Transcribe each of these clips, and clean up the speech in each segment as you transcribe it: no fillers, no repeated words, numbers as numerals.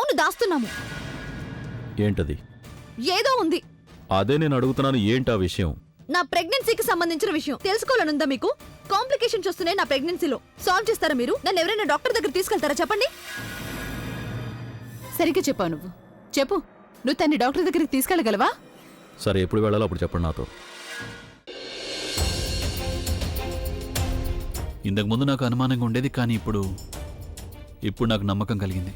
అవును, దాస్తున్నాము. ఏంటది? ఏదో ఉంది. అదే నేను అడుగుతున్నాను, ఏంటా విషయం? నా ప్రెగ్నెన్సీకి సంబంధించిన విషయం తెలుసుకోవాలనుందా మీకు? కాంప్లికేషన్స్ వస్తున్నాయి నా ప్రెగ్నెన్సీలో. సాల్వ్ చేస్తారా మీరు? నన్ను ఎవరైనా డాక్టర్ దగ్గర తీసుకెళ్తారా చెప్పండి. సరిగ్గా చెప్పావు నువ్వు. చెప్పు, నువ్వు తన్ని డాక్టర్ దగ్గరికి తీసుకెళ్ళగలవా? సరే, ఎప్పుడు వెళ్ళాలో అప్పుడు చెప్పండి నాతో. ఇంతకు ముందు నాకు అనుమానంగా ఉండేది, కానీ ఇప్పుడు నాకు నమ్మకం కలిగింది.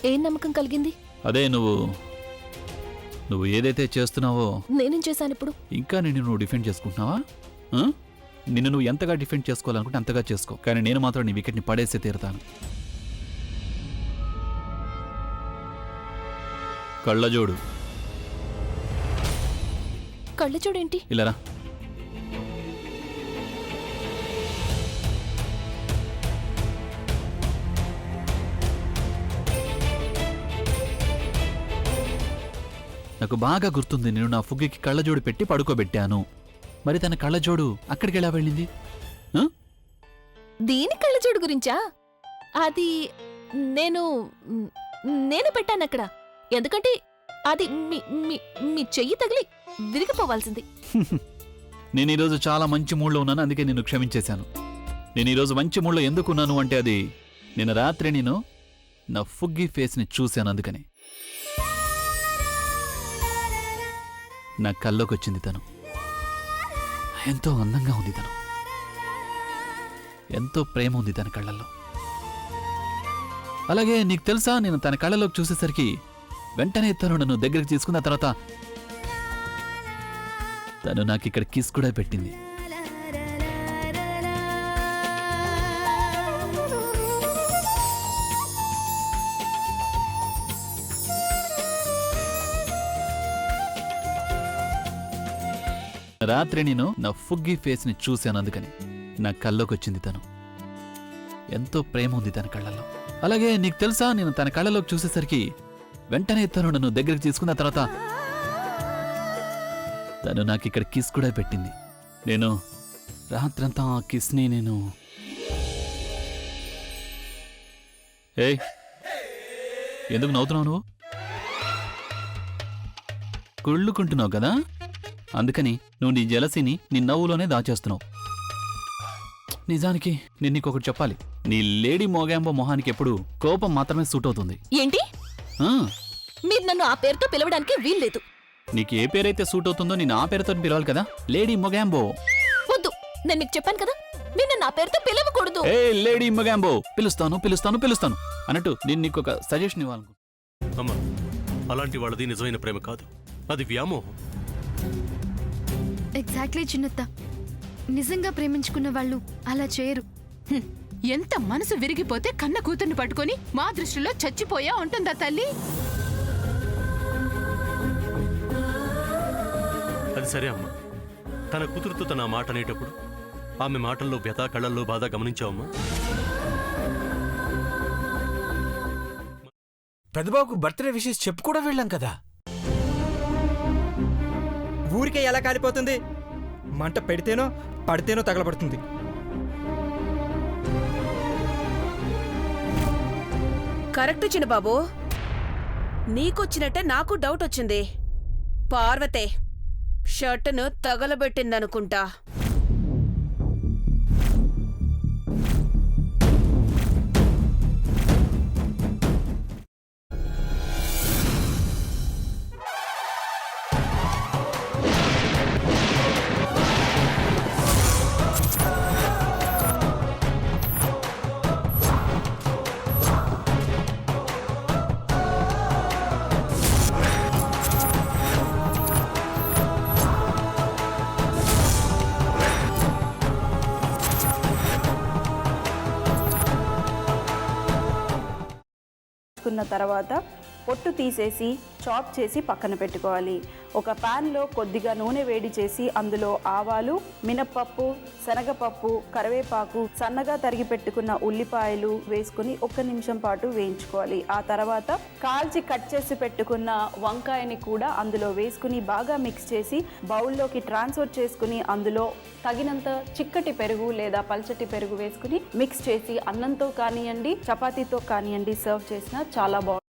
ఏం నమ్మకం కలిగింది? అదే నువ్వు ఏదైతే చేస్తున్నావో. నేనేం చేశాను ఇప్పుడు? ఇంకా నువ్వు డిఫెండ్ చేసుకుంటున్నావా? నిన్ను నువ్వు ఎంతగా డిఫెండ్ చేసుకోవాలనుకుంటే అంతగా చేసుకో, కానీ నేను మాత్రం నీ వికెట్ని పడేసే తీరుతాను. కళ్ళజోడు. కళ్ళజోడేంటి? ఇలారా. నాకు బాగా గుర్తుంది, నేను నా ఫుగ్గికి కళ్ళజోడు పెట్టి పడుకోబెట్టాను. మరి తన కళ్ళజోడు అక్కడికి ఎలా వెళ్ళింది? దీని కళ్ళజోడు గురించా? అది నేను పెట్టాను అక్కడ. ఎందుకంటే అది మీ చెయ్యి తగిలి విరిగిపోవాల్సింది. నేను ఈరోజు చాలా మంచి మూడ్లో ఉన్నాను, అందుకే నేను క్షమించేశాను. నేను ఈరోజు మంచి మూడ్లో ఎందుకున్నాను అంటే అది నిన్న రాత్రి నేను నా ఫుగ్గి ఫేస్ని చూశాను, అందుకని. నా కల్లోకి వచ్చింది తను. ఎంతో అందంగా ఉంది తను, ఎంతో ప్రేమ ఉంది తన కళ్ళల్లో. అలాగే నీకు తెలుసా, నేను తన కళ్ళలోకి చూసేసరికి వెంటనే తను నన్ను దగ్గరికి తీసుకున్న తర్వాత తను నాకు ఇక్కడ కిస్ కూడా పెట్టింది. రాత్రి నేను నా ఫుగ్గి ఫేస్ని చూశాను, అందుకని. నా కల్లోకి వచ్చింది తను. ఎంతో ప్రేమ ఉంది తన కళ్ళల్లో. అలాగే నీకు తెలుసా, నేను తన కళ్ళలోకి చూసేసరికి వెంటనే తను నన్ను దగ్గరికి తీసుకున్న తర్వాత తను నాకు ఇక్కడ కిస్ కూడా పెట్టింది. నేను రాత్రంతా ఆ కిస్ని నేను... ఏయ్, ఎందుకు నవ్వుతున్నావు నువ్వు? కుళ్ళుకుంటున్నావు కదా, అందుకని నువ్వు నీ జలసిని నీ నవ్వులోనే దాచేస్తున్నావు. నిజానికి నేను నీకొకటి చెప్పాలి, నీ లేడీ మోగాంబో మొహానికి ఎప్పుడు కోపం మాత్రమే సూట్ అవుతుంది. ఏంటి? మీరు నన్ను ఆ పేరుతో పిలవడానికి వీల్లేదు. నీకు ఏ పేరైతే సూట్ అవుతుందో నేను ఆ పేరుతో పిలవాలి కదా, లేడీ మొగాంబో. వద్దు, నేను మీకు చెప్పాను కదా, మీరు నన్ను ఆ పేరుతో పిలవకూడదు. ఏ లేడీ మొగాంబో, పిలుస్తాను పిలుస్తాను పిలుస్తాను అన్నట్టు నేను నీకు ఒక సజెషన్ ఇవ్వాలను. అమ్మా, అలాంటి వాళ్ళది నిజమైన ప్రేమ కాదు, అది వ్యామోహం. ఎగ్జాక్ట్లీ చిన్నత్త, నిజంగా ప్రేమించుకున్న వాళ్ళు అలా చేయరు. ఎంత మనసు విరిగిపోతే కన్న కూతుర్ని పట్టుకొని మా దృష్టిలో చచ్చిపోయా ఉంటుందా తల్లి? అది సరే అమ్మా, తన కూతురుతో తన మాట అనేటప్పుడు ఆమె మాటల్లో వ్యథ, కళ్ళల్లో బాధ గమనించావమ్మా? పెద్దబాబుకు బర్త్డే విషెస్ చెప్పు కూడా వెళ్ళాం కదా. ఊరికే ఎలా కాలిపోతుంది? మంట పెడితేనో పడితేనో తగలబడుతుంది. కరెక్ట్ చిన్నబాబు, నీకొచ్చినట్టే నాకు డౌట్ వచ్చింది. పార్వతే షర్టును తగలబెట్టిందనుకుంటా. తర్వాత పొట్టు తీసేసి చాప్ చేసి పక్కన పెట్టుకోవాలి. ఒక ప్యాన్లో కొద్దిగా నూనె వేడి చేసి అందులో ఆవాలు, మినప్పప్పు, శనగపప్పు, కరివేపాకు, సన్నగా తరిగి పెట్టుకున్న ఉల్లిపాయలు వేసుకుని 1 నిమిషం పాటు వేయించుకోవాలి. ఆ తర్వాత కాల్చి కట్ చేసి పెట్టుకున్న వంకాయని కూడా అందులో వేసుకుని బాగా మిక్స్ చేసి బౌల్లోకి ట్రాన్స్ఫర్ చేసుకుని అందులో తగినంత చిక్కటి పెరుగు లేదా పల్చటి పెరుగు వేసుకుని మిక్స్ చేసి అన్నంతో కానివ్వండి, చపాతీతో కానివ్వండి సర్వ్ చేసినా చాలా బాగుంటుంది.